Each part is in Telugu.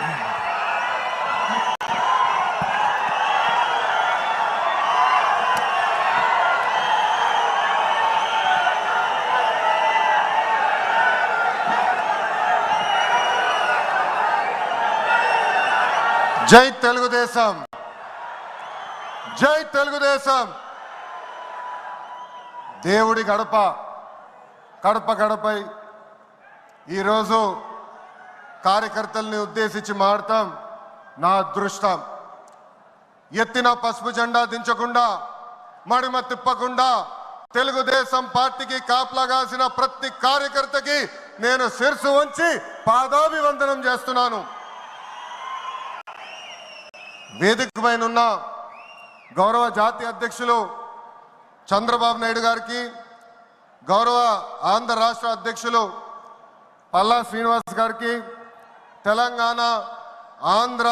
జై తెలుగుదేశం, జై తెలుగుదేశం. దేవుడి గడప కడప గడపై ఈరోజు కార్యకర్తల్ని ఉద్దేశించి మాడతాం. నా అదృష్టం, ఎత్తిన పసుపు జెండా దించకుండా, మడిమ తిప్పకుండా తెలుగుదేశం పార్టీకి కాపలాగాసిన ప్రతి కార్యకర్తకి నేను శిరసు వంచి పాదాభివందనం చేస్తున్నాను. వేదిక పైన ఉన్న గౌరవ జాతీయ అధ్యక్షులు చంద్రబాబు నాయుడు గారికి, గౌరవ ఆంధ్ర రాష్ట్ర అధ్యక్షులు పల్లా శ్రీనివాస్ గారికి, తెలంగాణ ఆంధ్ర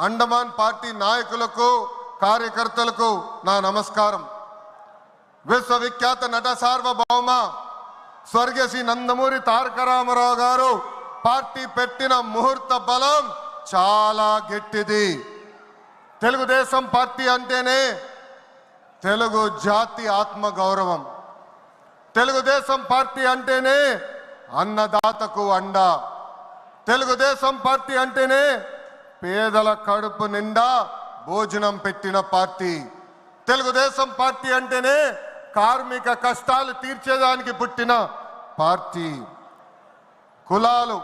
అండమాన్ పార్టీ నాయకులకు కార్యకర్తలకు నా నమస్కారం. విశ్వవిఖ్యాత నట సార్వభౌమ స్వర్గీయ శ్రీ నందమూరి తారక రామారావు గారు పార్టీ పెట్టిన ముహూర్త బలం చాలా గట్టిది. తెలుగుదేశం పార్టీ అంటేనే తెలుగు జాతి ఆత్మ గౌరవం. తెలుగుదేశం పార్టీ అంటేనే అన్నదాతకు అండ. తెలుగుదేశం పార్టీ అంటేనే పేదల కడుపు నిండా భోజనం పెట్టిన పార్టీ. తెలుగుదేశం పార్టీ అంటేనే కార్మిక కష్టాలు తీర్చేదానికి పుట్టిన పార్టీ. కులాలు,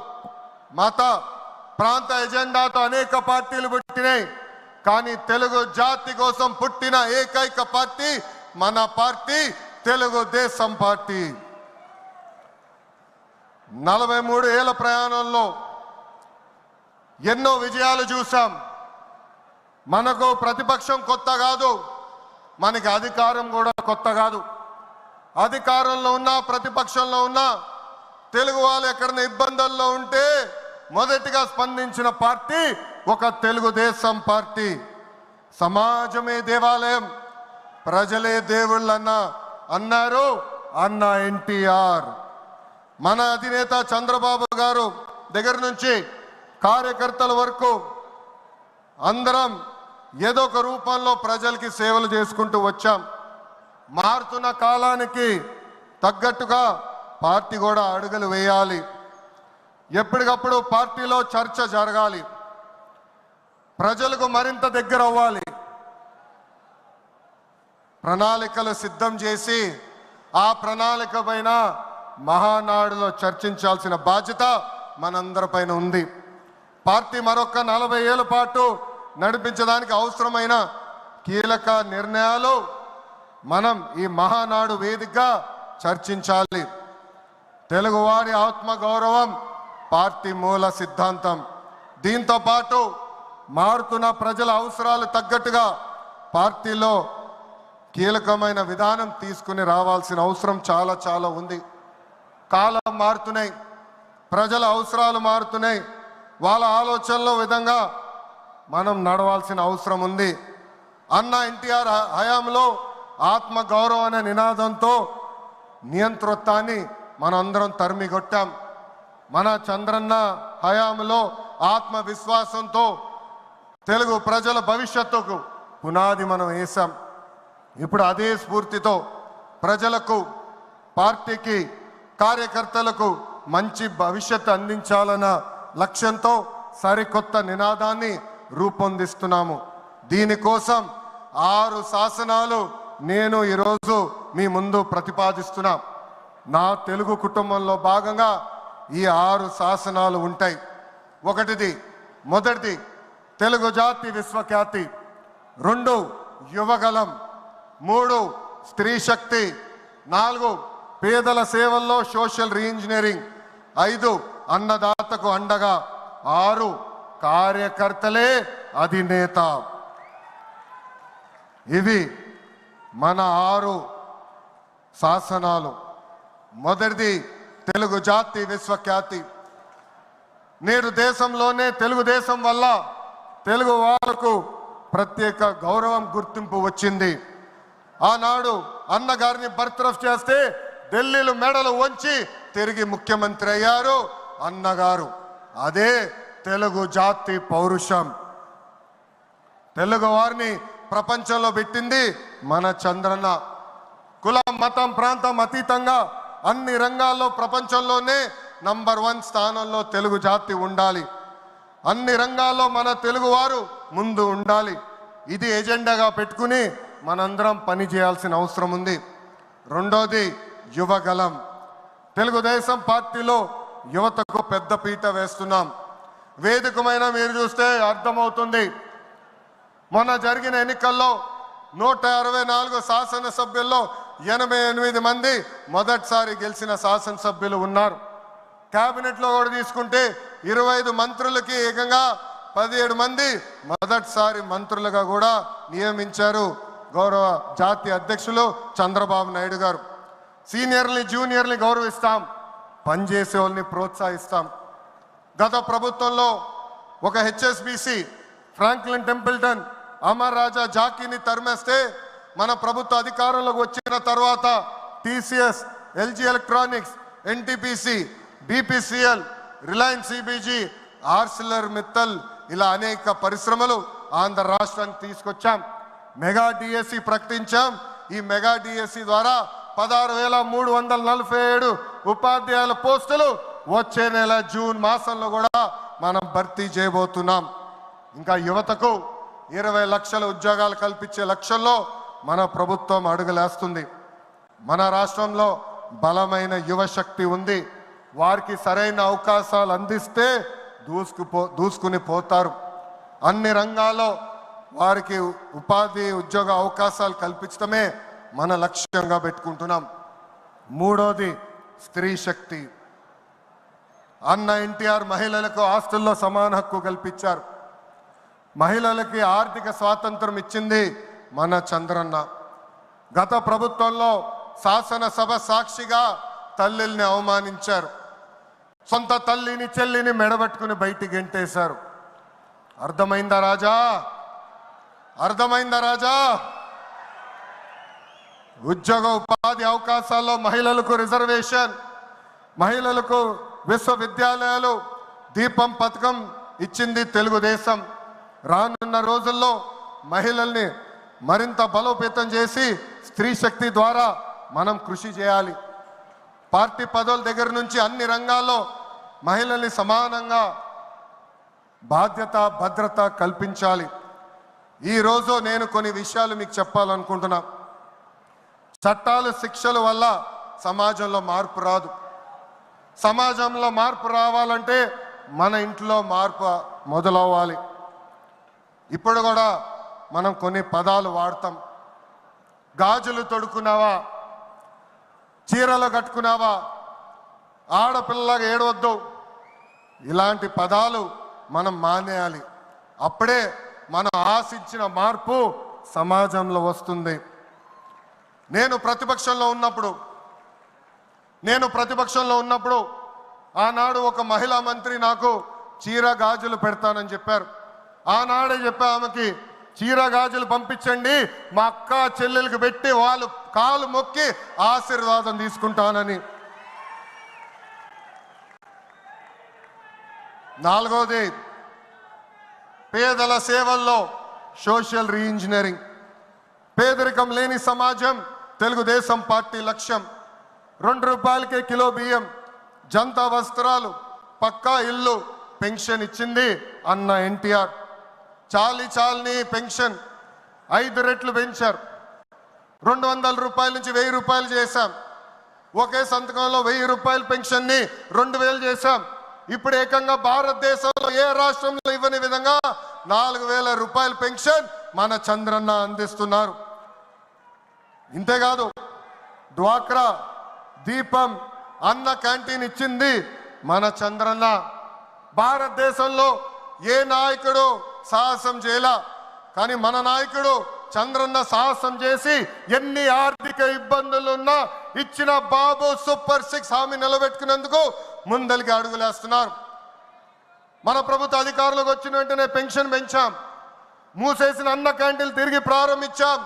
మత, ప్రాంత ఎజెండాతో అనేక పార్టీలు పుట్టినాయి. కానీ తెలుగు జాతి కోసం పుట్టిన ఏకైక పార్టీ మన పార్టీ తెలుగుదేశం పార్టీ. 43 ఏళ్ల ప్రయాణంలో ఎన్నో విజయాలు చూసాం. మనకు ప్రతిపక్షం కొత్త కాదు, మనకి అధికారం కూడా కొత్త కాదు. అధికారంలో ఉన్నా ప్రతిపక్షంలో ఉన్నా తెలుగు వాళ్ళు ఎక్కడైనా ఇబ్బందుల్లో ఉంటే మొదటిగా స్పందించిన పార్టీ ఒక తెలుగుదేశం పార్టీ. సమాజమే దేవాలయం, ప్రజలే దేవుళ్ళన్న అన్నారు అన్న ఎన్టీఆర్. మన అధినేత చంద్రబాబు గారు దగ్గర నుంచి కార్యకర్తల వరకు అందరం ఏదో ఒక రూపంలో ప్రజలకి సేవలు చేసుకుంటూ వచ్చాం. మారుతున్న కాలానికి తగ్గట్టుగా పార్టీ కూడా అడుగులు వేయాలి. ఎప్పటికప్పుడు పార్టీలో చర్చ జరగాలి, ప్రజలకు మరింత దగ్గర అవ్వాలి. ప్రణాళికలు సిద్ధం చేసి ఆ ప్రణాళిక పైన మహానాడులో చర్చించాల్సిన బాధ్యత మనందరిపైన ఉంది. పార్టీ మరొక 40 ఏళ్ల పాటు నడిపించడానికి అవసరమైన కీలక నిర్ణయాలు మనం ఈ మహానాడు వేదికగా చర్చించాలి. తెలుగువారి ఆత్మ గౌరవం పార్టీ మూల సిద్ధాంతం. దీంతో పాటు మారుతున్న ప్రజల అవసరాలు తగ్గట్టుగా పార్టీలో కీలకమైన విధానం తీసుకుని రావాల్సిన అవసరం చాలా చాలా ఉంది. కాలం మారుతున్నాయి, ప్రజల అవసరాలు మారుతున్నాయి, వాళ్ళ ఆలోచనల విధంగా మనం నడవాల్సిన అవసరం ఉంది. అన్న ఎన్టీఆర్ హయాంలో ఆత్మ గౌరవం అనే నినాదంతో నియంతృత్వాన్ని మనందరం తరిమికొట్టాం. మన చంద్రన్న హయాంలో ఆత్మవిశ్వాసంతో తెలుగు ప్రజల భవిష్యత్తుకు పునాది మనం వేశాం. ఇప్పుడు అదే స్ఫూర్తితో ప్రజలకు, పార్టీకి, కార్యకర్తలకు మంచి భవిష్యత్తు అందించాలన్న లక్ష్యంతో సరికొత్త నినాదాన్ని రూపొందిస్తున్నాము. దీనికోసం 6 శాసనాలు నేను ఈరోజు మీ ముందు ప్రతిపాదిస్తున్నా. నా తెలుగు కుటుంబంలో భాగంగా ఈ 6 శాసనాలు ఉంటాయి. మొదటిది తెలుగు జాతి విశ్వఖ్యాతి, 2 యువగలం, 3 స్త్రీ శక్తి, 4 పేదల సేవల్లో సోషల్ రీఇంజనీరింగ్, 5 అన్నదాతకు అండగా, 6 కార్యకర్తలే అధినేత. ఇవి మన 6 శాసనాలు. మొదటిది తెలుగు జాతి విశ్వఖ్యాతి. నేడు దేశంలోనే తెలుగుదేశం వల్ల తెలుగు వాళ్ళకు ప్రత్యేక గౌరవం, గుర్తింపు వచ్చింది. ఆనాడు అన్నగారిని బర్తరఫ్ చేస్తే ఢిల్లీలో మెడలు వంచి తిరిగి ముఖ్యమంత్రి అయ్యారు అన్నగారు. అదే తెలుగు జాతి పౌరుషం. తెలుగు వారిని ప్రపంచంలో పెట్టింది మన చంద్రన్న. కులం, మతం, ప్రాంతం అతీతంగా అన్ని రంగాల్లో ప్రపంచంలోనే నంబర్ 1 స్థానంలో తెలుగు జాతి ఉండాలి. అన్ని రంగాల్లో మన తెలుగు వారు ముందు ఉండాలి. ఇది ఎజెండాగా పెట్టుకుని మనందరం పని చేయాల్సిన అవసరం ఉంది. రెండోది యువగలం. తెలుగుదేశం పార్టీలో యువతకు పెద్ద పీట వేస్తున్నాం. వేదికమైన మీరు చూస్తే అర్థమవుతుంది. మొన్న జరిగిన ఎన్నికల్లో 164 శాసనసభ్యుల్లో 88 మంది మొదటిసారి గెలిచిన శాసనసభ్యులు ఉన్నారు. కేబినెట్లో కూడా తీసుకుంటే 25 మంత్రులకి ఏకంగా 17 మంది మొదటిసారి మంత్రులుగా కూడా నియమించారు గౌరవ జాతీయ అధ్యక్షులు చంద్రబాబు నాయుడు గారు. సీనియర్ని, జూనియర్ని గౌరవిస్తాం, పనిచేసే వాళ్ళని ప్రోత్సహిస్తాం. గత ప్రభుత్వంలో ఒక HSBC Franklin Templeton, Amar Raja జాకీని తరిమేస్తే మన ప్రభుత్వ అధికారంలోకి వచ్చిన తర్వాత TCS, LG electronics, NTPC, BPCL, Reliance CBG, Arcelor Mittal ఇలా అనేక పరిశ్రమలు ఆంధ్ర రాష్ట్రానికి తీసుకొచ్చాం. మెగా డిఎస్సి ప్రకటించాం. ఈ మెగా డిఎస్సి ద్వారా 16,347 ఉపాధ్యాయుల పోస్టులు వచ్చే నెల జూన్ మాసంలో కూడా మనం భర్తీ చేయబోతున్నాం. ఇంకా యువతకు 20 లక్షల ఉద్యోగాలు కల్పించే లక్ష్యంలో మన ప్రభుత్వం అడుగులేస్తుంది. మన రాష్ట్రంలో బలమైన యువశక్తి ఉంది. వారికి సరైన అవకాశాలు అందిస్తే దూసుకుని పోతారు. అన్ని రంగాల్లో వారికి ఉపాధి, ఉద్యోగ అవకాశాలు కల్పించడమే మన లక్ష్యంగా పెట్టుకుంటున్నాం. మూడోది స్త్రీ శక్తి. అన్న ఎన్టీఆర్ మహిళలకు ఆస్తుల్లో సమాన హక్కు కల్పించారు. మహిళలకి ఆర్థిక స్వాతంత్రం ఇచ్చింది మన చంద్రన్న. గత ప్రభుత్వంలో శాసనసభ సాక్షిగా తల్లిల్ని అవమానించారు. సొంత తల్లిని, చెల్లిని మెడబెట్టుకుని బయటికి గెంటేశారు. అర్థమైందా రాజా? అర్థమైందా రాజా? ఉద్యోగ ఉపాధి అవకాశాల్లో మహిళలకు రిజర్వేషన్, మహిళలకు విశ్వవిద్యాలయాలు, దీపం పథకం ఇచ్చింది తెలుగుదేశం. రానున్న రోజుల్లో మహిళల్ని మరింత బలోపేతం చేసి స్త్రీ శక్తి ద్వారా మనం కృషి చేయాలి. పార్టీ పదవుల దగ్గర నుంచి అన్ని రంగాల్లో మహిళల్ని సమానంగా బాధ్యత, భద్రత కల్పించాలి. ఈరోజు నేను కొన్ని విషయాలు మీకు చెప్పాలనుకుంటున్నా. చట్టాలు, శిక్షల వల్ల సమాజంలో మార్పు రాదు. సమాజంలో మార్పు రావాలంటే మన ఇంట్లో మార్పు మొదలవ్వాలి. ఇప్పుడు కూడా మనం కొన్ని పదాలు వాడతాం. గాజులు తొడుక్కున్నావా, చీరలు కట్టుకున్నావా, ఆడపిల్లగా ఏడవద్దు, ఇలాంటి పదాలు మనం మానేయాలి. అప్పుడే మనం ఆశించిన మార్పు సమాజంలో వస్తుంది. నేను ప్రతిపక్షంలో ఉన్నప్పుడు ఆనాడు ఒక మహిళా మంత్రి నాకు చీర గాజులు పెడతానని చెప్పారు. ఆనాడే చెప్పా ఆమెకి, చీర గాజులు పంపించండి, మా అక్క చెల్లెలకు పెట్టి వాళ్ళు కాలు మొక్కి ఆశీర్వాదం తీసుకుంటానని. నాలుగోది పేదల సేవల్లో సోషల్ రీఇంజనీరింగ్. పేదరికం లేని సమాజం తెలుగుదేశం పార్టీ లక్ష్యం. 2 రూపాయలకే కిలో బియ్యం, జంతా వస్త్రాలు, పక్కా ఇల్లు, పెన్షన్ ఇచ్చింది అన్న ఎన్టీఆర్. చాలని పెన్షన్ 5 రెట్లు పెంచారు. 200 రూపాయల నుంచి 1000 రూపాయలు చేశాం. ఒకే సంతకంలో 1000 రూపాయల పెన్షన్ని 2000 చేశాం. ఇప్పుడు ఏకంగా భారతదేశంలో ఏ రాష్ట్రంలో ఇవ్వని విధంగా 4000 రూపాయల పెన్షన్ మన చంద్రన్న అందిస్తున్నారు. ఇంతేకాదు డ్వాక్రా, దీపం, అన్న క్యాంటీన్ ఇచ్చింది మన చంద్రన్న. భారతదేశంలో ఏ నాయకుడు సాహసం చేయలా, కానీ మన నాయకుడు చంద్రన్న సాహసం చేసి ఎన్ని ఆర్థిక ఇబ్బందులున్నా ఇచ్చిన బాబు సూపర్ 6 హామీ నిలబెట్టుకునేందుకు ముందలికి అడుగులేస్తున్నారు. మన ప్రభుత్వ అధికారులకు వచ్చిన వెంటనే పెన్షన్ పెంచాం. మూసేసిన అన్న క్యాంటీన్లు తిరిగి ప్రారంభించాం.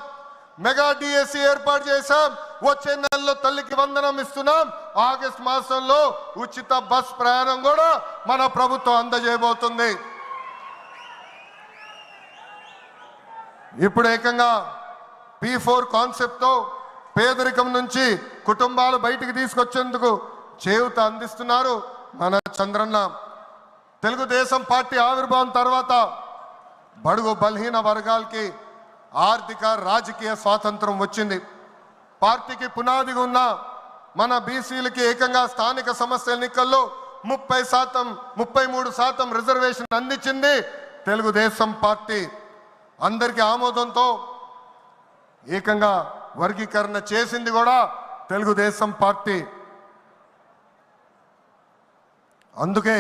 మెగా డిఎస్సి ఏర్పాటు చేశాం. వచ్చే నెలలో తల్లికి వందనం ఇస్తున్నాం. ఆగస్టు మాసంలో ఉచిత బస్ ప్రయాణం కూడా మన ప్రభుత్వం అందజేయబోతుంది. ఇప్పుడు ఏకంగా P4 కాన్సెప్ట్తో పేదరికం నుంచి కుటుంబాలు బయటికి తీసుకొచ్చేందుకు చేయూత అందిస్తున్నారు మన చంద్రన్న. తెలుగుదేశం పార్టీ ఆవిర్భావం తర్వాత బడుగు బలహీన వర్గాలకి ఆర్థిక రాజకీయ స్వాతంత్రం వచ్చింది. పార్టీకి పునాదిగా ఉన్న మన బీసీలకి ఏకంగా స్థానిక సంస్థల ఎన్నికల్లో 33% రిజర్వేషన్ అందించింది తెలుగుదేశం పార్టీ. అందరికీ ఆమోదంతో ఏకంగా వర్గీకరణ చేసింది కూడా తెలుగుదేశం పార్టీ. అందుకే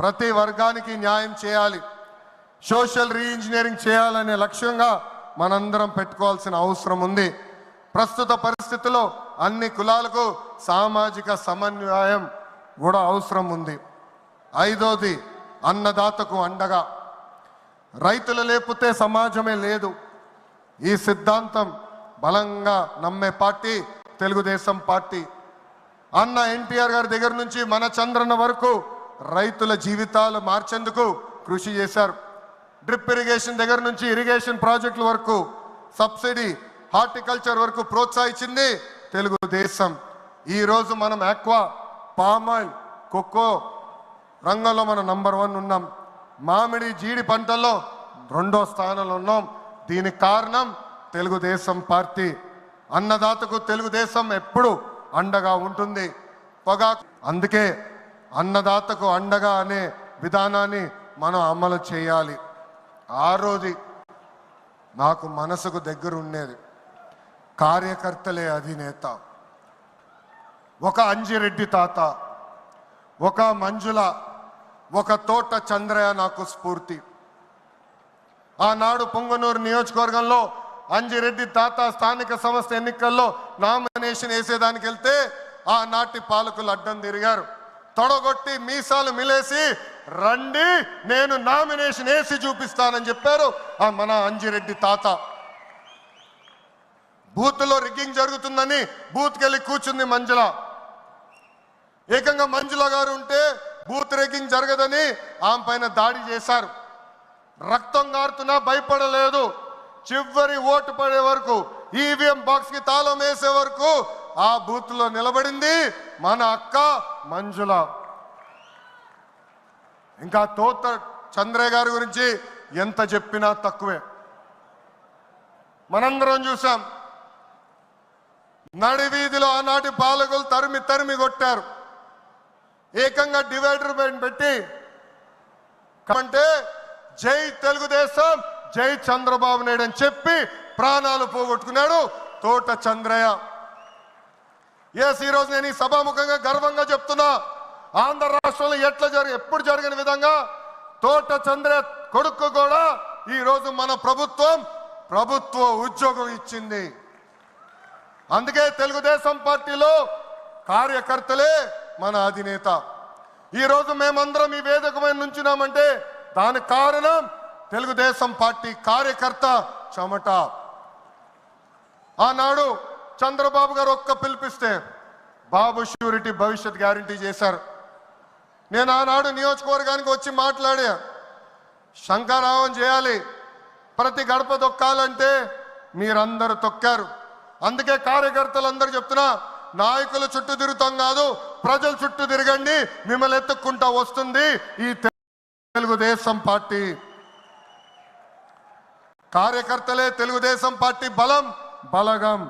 ప్రతి వర్గానికి న్యాయం చేయాలి, సోషల్ రీఇంజనీరింగ్ చేయాలనే లక్ష్యంగా మనందరం పెట్టుకోవాల్సిన అవసరం ఉంది. ప్రస్తుత పరిస్థితుల్లో అన్ని కులాలకు సామాజిక సమన్వయం కూడా అవసరం ఉంది. ఐదోది అన్నదాతకు అండగా. రైతులు లేకపోతే సమాజమే లేదు. ఈ సిద్ధాంతం బలంగా నమ్మే పార్టీ తెలుగుదేశం పార్టీ. అన్న ఎన్టీఆర్ గారి దగ్గర నుంచి మన చంద్రన్న వరకు రైతుల జీవితాలు మార్చేందుకు కృషి చేశారు. డ్రిప్ ఇరిగేషన్ దగ్గర నుంచి ఇరిగేషన్ ప్రాజెక్టుల వరకు, సబ్సిడీ హార్టికల్చర్ వరకు ప్రోత్సహించింది తెలుగుదేశం. ఈరోజు మనం ఆక్వా, పామాయిల్, కోకో రంగంలో మనం నంబర్ 1 ఉన్నాం. మామిడి, జీడి పంటల్లో 2వ స్థానంలో ఉన్నాం. దీనికి కారణం తెలుగుదేశం పార్టీ. అన్నదాతకు తెలుగుదేశం ఎప్పుడు అండగా ఉంటుంది. అందుకే అన్నదాతకు అండగా అనే విధానాన్ని మనం అమలు చేయాలి. ఆరోది నాకు మనసుకు దగ్గర ఉండేది, కార్యకర్తలే అధినేత. ఒక అంజిరెడ్డి తాత, ఒక మంజుల, ఒక తోట చంద్రయ్య నాకు స్ఫూర్తి. ఆనాడు పొంగనూరు నియోజకవర్గంలో అంజిరెడ్డి తాత స్థానిక సంస్థ ఎన్నికల్లో నామినేషన్ వేసేదానికి వెళ్తే ఆనాటి పాలకులు అడ్డం తిరిగారు. తొడగొట్టి మీసాలు మిలేసి రండి నేను నామినేషన్ వేసి చూపిస్తానని చెప్పారు మన అంజిరెడ్డి తాత. బూత్లో రిగ్గింగ్ జరుగుతుందని బూత్కి వెళ్ళి కూర్చుంది మంజుల. ఏకంగా మంజుల గారు ఉంటే బూత్ రిగ్గింగ్ జరగదని ఆమె పైన దాడి చేశారు. రక్తం గారుతున్నా భయపడలేదు. చివరి ఓటు పడే వరకు, ఈవీఎం బాక్స్ కి తాళం వేసే వరకు ఆ బూత్ లో నిలబడింది మన అక్క మంజుల. ఇంకా తోట చంద్రయ్య గారి గురించి ఎంత చెప్పినా తక్కువే. మనందరం చూసాం, నడి వీధిలో ఆనాటి పాలకులు తరిమి తరిమి కొట్టారు. ఏకంగా డివైడర్ పెట్టి అంటే జై తెలుగుదేశం, జై చంద్రబాబు నాయుడు అని చెప్పి ప్రాణాలు పోగొట్టుకున్నాడు తోట చంద్రయ్య. ఈరోజు నేను ఈ సభాముఖంగా గర్వంగా చెప్తున్నా, ఆంధ్ర రాష్ట్రంలో ఎప్పుడు జరిగిన విధంగా తోట చంద్రయ్య కొడుకు కూడా ఈరోజు మన ప్రభుత్వ ఉద్యోగం ఇచ్చింది. అందుకే తెలుగుదేశం పార్టీలో కార్యకర్తలే మన అధినేత. ఈరోజు మేమందరం ఈ వేదిక మీద నుంచున్నామంటే దానికి కారణం తెలుగుదేశం పార్టీ కార్యకర్త చెమట. ఆనాడు చంద్రబాబు గారు ఒక్క పిలిపిస్తే బాబు ష్యూరిటీ భవిష్యత్ గ్యారంటీ చేశారు. నేను ఆనాడు నియోజకవర్గానికి వచ్చి మాట్లాడా, శంఖారావం చేయాలి, ప్రతి గడప తొక్కాలంటే మీరందరూ తొక్కారు. అందుకే కార్యకర్తలందరూ చెప్తున్నా, నాయకుల చుట్టూ తిరుగుతాం కాదు, ప్రజల చుట్టూ తిరగండి, మిమ్మల్ని ఎత్తుక్కుంటా వస్తుంది ఈ తెలుగుదేశం పార్టీ. కార్యకర్తలే తెలుగుదేశం పార్టీ బలగం.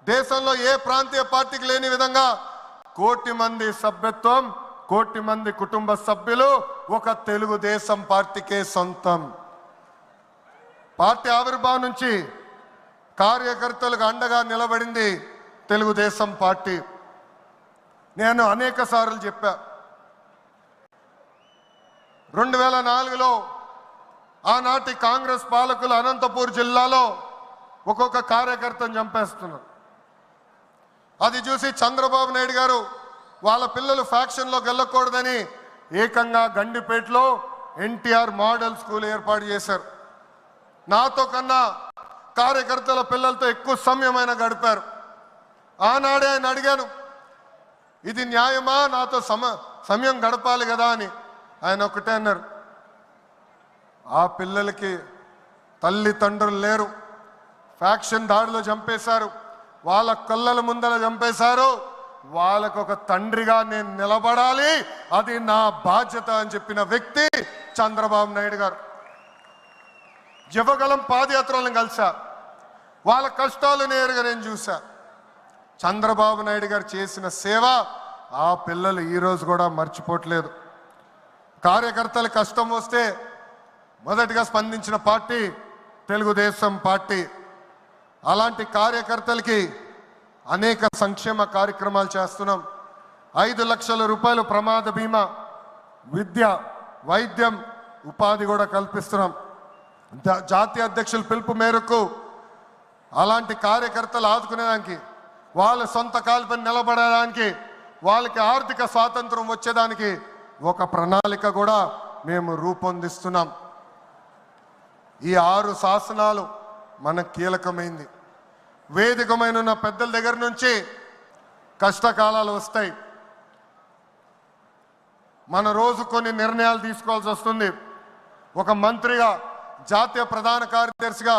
దేశంలో ఏ ప్రాంతీయ పార్టీకి లేని విధంగా 1 కోటి మంది సభ్యత్వం, 1 కోటి మంది కుటుంబ సభ్యులు ఒక తెలుగుదేశం పార్టీకే సొంతం. పార్టీ ఆవిర్భావం నుంచి కార్యకర్తలకు అండగా నిలబడింది తెలుగుదేశం పార్టీ. నేను అనేక సార్లు చెప్పా, 2004లో ఆనాటి కాంగ్రెస్ పాలకులు అనంతపూర్ జిల్లాలో ఒక్కొక్క కార్యకర్తను చంపేస్తున్నారు. అది చూసి చంద్రబాబు నాయుడు గారు వాళ్ళ పిల్లలు ఫ్యాక్షన్లోకి వెళ్ళకూడదని ఏకంగా గండిపేటలో ఎన్టీఆర్ మోడల్ స్కూల్ ఏర్పాటు చేశారు. నాతో కన్నా కార్యకర్తల పిల్లలతో ఎక్కువ సమయమైన గడిపారు. ఆనాడే ఆయన అడిగాను, ఇది న్యాయమా, నాతో సమయం గడపాలి కదా అని. ఆయన ఒకటే అన్నారు, ఆ పిల్లలకి తల్లిదండ్రులు లేరు, ఫ్యాక్షన్ దాడిలో చంపేశారు, వాళ్ళ కళ్ళల ముందర చంపేశారు, వాళ్ళకు ఒక తండ్రిగా నేను నిలబడాలి, అది నా బాధ్యత అని చెప్పిన వ్యక్తి చంద్రబాబు నాయుడు గారు. యువగలం పాదయాత్రలను కలిసా, వాళ్ళ కష్టాలు నేరుగా నేను చూసా. చంద్రబాబు నాయుడు గారు చేసిన సేవ ఆ పిల్లలు ఈరోజు కూడా మర్చిపోవట్లేదు. కార్యకర్తల కష్టం వస్తే మొదటిగా స్పందించిన పార్టీ తెలుగుదేశం పార్టీ. అలాంటి కార్యకర్తలకి అనేక సంక్షేమ కార్యక్రమాలు చేస్తున్నాం. 5 లక్షల రూపాయలు ప్రమాద బీమా, విద్య, వైద్యం, ఉపాధి కూడా కల్పిస్తున్నాం. జాతీయ అధ్యక్షుల పిలుపు మేరకు అలాంటి కార్యకర్తలు ఆదుకునేదానికి, వాళ్ళ సొంత కాలుపై నిలబడడానికి, వాళ్ళకి ఆర్థిక స్వాతంత్రం వచ్చేదానికి ఒక ప్రణాళిక కూడా మేము రూపొందిస్తున్నాం. ఈ 6 శాసనాలు మనకు కీలకమైంది. వేదికమైన పెద్దల దగ్గర నుంచి కష్టకాలాలు వస్తాయి, మన రోజు కొన్ని నిర్ణయాలు తీసుకోవాల్సి వస్తుంది. ఒక మంత్రిగా, జాతీయ ప్రధాన కార్యదర్శిగా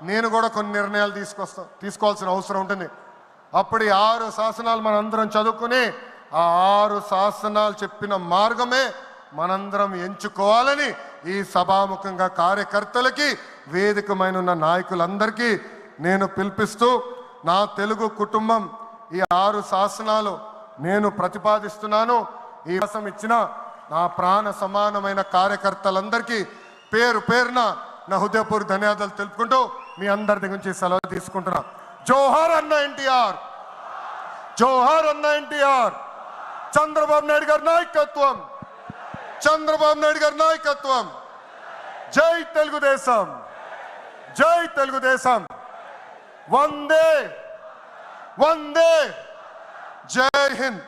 నేను కూడా కొన్ని నిర్ణయాలు తీసుకోవాల్సిన అవసరం ఉంటుంది. అప్పుడు ఈ 6 శాసనాలు మనందరం చదువుకుని ఆ 6 శాసనాలు చెప్పిన మార్గమే మనందరం ఎంచుకోవాలని ఈ సభాముఖంగా కార్యకర్తలకి, వేదికమైన నాయకులందరికీ నేను పిలిపిస్తూ, నా తెలుగు కుటుంబం ఈ 6 శాసనాలు నేను ప్రతిపాదిస్తున్నాను. ఈ అవకాశం ఇచ్చిన నా ప్రాణ సమానమైన కార్యకర్తలందరికీ పేరు పేరున నా హృదయపూర్వక ధన్యవాదాలు తెలుపుకుంటూ మీ అందరి దగ్గర నుంచి సెలవు తీసుకుంటున్నా. జోహార్ అన్న ఎన్టీఆర్, జోహార్ అన్న ఎన్టీఆర్. చంద్రబాబు నాయుడు గారి నాయకత్వం, చంద్రబాబు నాయుడు గారి నాయకత్వం. జై తెలుగుదేశం, జై తెలుగుదేశం. వందే వందే, జై హింద్.